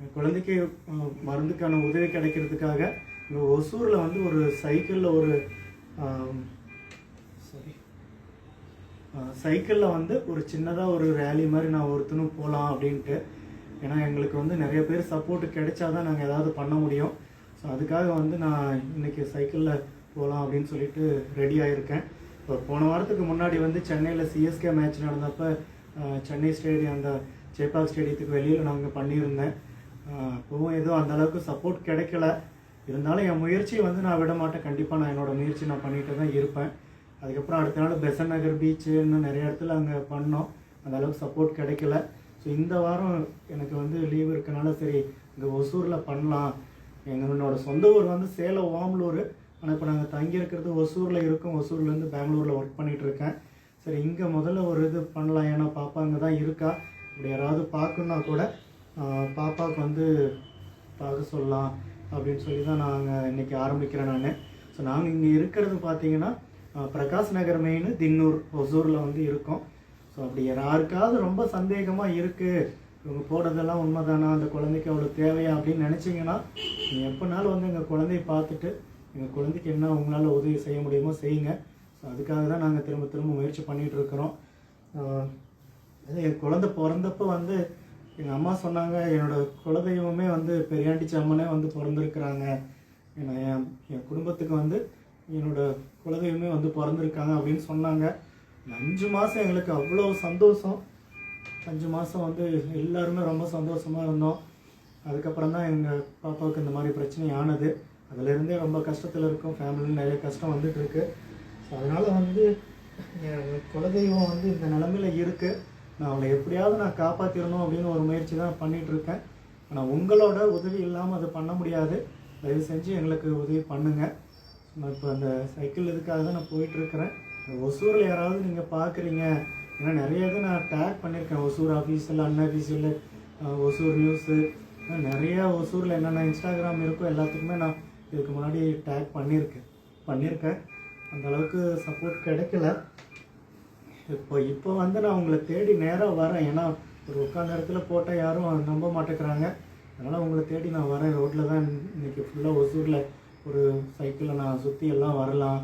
என் குழந்தைக்கு மருந்துக்கான உதவி கிடைக்கிறதுக்காக இங்கே ஒசூரில் வந்து ஒரு சைக்கிளில் ஒரு சைக்கிளில் வந்து ஒரு சின்னதாக ஒரு ரேலி மாதிரி நான் ஒருத்தனும் போகலாம் அப்படின்ட்டு. ஏன்னா எங்களுக்கு வந்து நிறைய பேர் சப்போர்ட்டு கிடைச்சாதான் நாங்கள் ஏதாவது பண்ண முடியும். ஸோ அதுக்காக வந்து நான் இன்றைக்கி சைக்கிளில் போகலாம் அப்படின்னு சொல்லிட்டு ரெடி ஆகியிருக்கேன். இப்போ போன வாரத்துக்கு முன்னாடி வந்து சென்னையில் சிஎஸ்கே மேட்ச் நடந்தப்போ சென்னை ஸ்டேடியம் அந்த சேப்பாக் ஸ்டேடியத்துக்கு வெளியில் நாங்கள் பண்ணியிருந்தேன். அப்போவும் எதுவும் அந்தளவுக்கு சப்போர்ட் கிடைக்கல. இருந்தாலும் என் முயற்சியை வந்து நான் விட மாட்டேன். கண்டிப்பாக நான் என்னோடய முயற்சி நான் பண்ணிகிட்டு தான் இருப்பேன். அதுக்கப்புறம் அடுத்த நாள் பெசன் நகர் பீச்சு இன்னும் நிறைய இடத்துல அங்கே பண்ணோம். அந்தளவுக்கு சப்போர்ட் கிடைக்கல. ஸோ இந்த வாரம் எனக்கு வந்து லீவு இருக்கனால சரி இங்கே ஒசூரில் பண்ணலாம். என்னோட சொந்த ஊர் வந்து சேலம் ஓமலூர். ஆனால் இப்போ நாங்கள் தங்கியிருக்கிறது ஒசூரில் இருக்கோம். ஒசூர்லேருந்து பெங்களூரில் ஒர்க் பண்ணிகிட்ருக்கேன். சரி இங்கே முதல்ல ஒரு இது பண்ணலாம். ஏன்னா பாப்பா அங்கே தான் இருக்கா. இப்படி யாராவது பார்க்கணுன்னா கூட பாப்பாவுக்கு வந்து பார்க்க சொல்லலாம் அப்படின்னு சொல்லி தான் நாங்கள் இன்றைக்கி ஆரம்பிக்கிறேன் நான். ஸோ நாங்கள் இங்கே இருக்கிறது பார்த்தீங்கன்னா பிரகாஷ் நகர் மெயின் தின்னூர் ஒசூரில் வந்து இருக்கோம். ஸோ அப்படி யாருக்காவது ரொம்ப சந்தேகமாக இருக்குது, இவங்க போடுறதெல்லாம் உண்மைதானா, அந்த குழந்தைக்கு அவ்வளோ தேவையா அப்படின்னு நினச்சிங்கன்னா நீங்கள் எப்போனாலும் வந்து எங்கள் குழந்தைய பார்த்துட்டு எங்கள் குழந்தைக்கு என்ன உங்களால் உதவி செய்ய முடியுமோ செய்யுங்க. ஸோ அதுக்காக தான் நாங்கள் திரும்ப திரும்ப முயற்சி பண்ணிகிட்டு இருக்கிறோம். என் குழந்தை பிறந்தப்போ வந்து எங்கள் அம்மா சொன்னாங்க, என்னோடய குலதெய்வமே வந்து பெரியாண்டிச்சி அம்மனே வந்து பிறந்திருக்கிறாங்க. ஏன்னா என் குடும்பத்துக்கு வந்து என்னோடய குலதெய்வமே வந்து பிறந்திருக்காங்க அப்படின்னு சொன்னாங்க. 5 மாதம் எங்களுக்கு அவ்வளோ சந்தோஷம். 5 மாதம் வந்து எல்லாருமே ரொம்ப சந்தோஷமாக இருந்தோம். அதுக்கப்புறம் தான் எங்கள் பாப்பாவுக்கு இந்த மாதிரி பிரச்சனை ஆனது. அதிலேருந்தே ரொம்ப கஷ்டத்தில் இருக்கும். ஃபேமிலியில் நிறைய கஷ்டம் வந்துட்டுருக்கு. ஸோ அதனால் வந்து என் குலதெய்வம் வந்து இந்த நிலமையில் இருக்குது. நான் அவளை எப்படியாவது நான் காப்பாற்றிடணும் அப்படின்னு ஒரு முயற்சி தான் பண்ணிகிட்ருக்கேன். ஆனால் உங்களோட உதவி இல்லாமல் அதை பண்ண முடியாது. தயவு செஞ்சு எங்களுக்கு உதவி பண்ணுங்கள். நான் இப்போ அந்த சைக்கிள் இதுக்காக தான் நான் போயிட்டுருக்கிறேன். ஒசூரில் யாராவது நீங்கள் பார்க்குறீங்க, ஏன்னா நிறைய இது நான் டேக் பண்ணியிருக்கேன். ஒசூர் ஆஃபீஸில், அண்ணா ஆஃபீஸில், ஒசூர் நியூஸு, நிறையா ஒசூரில் என்னென்ன இன்ஸ்டாகிராம் இருக்கோ எல்லாத்துக்குமே நான் இதுக்கு முன்னாடி டேக் பண்ணியிருக்கேன். அந்தளவுக்கு சப்போர்ட் கிடைக்கல. இப்போ வந்து நான் உங்களை தேடி நேராக வரேன். ஏன்னா ஒரு உட்காந்த இடத்துல போட்டால் யாரும் நம்ப மாட்டேங்கிறாங்க. அதனால் உங்களை தேடி நான் வரேன். ரோட்டில் தான் இன்றைக்கி ஃபுல்லாக ஒசூரில் ஒரு சைக்கிளில் நான் சுற்றி எல்லாம் வரலாம்.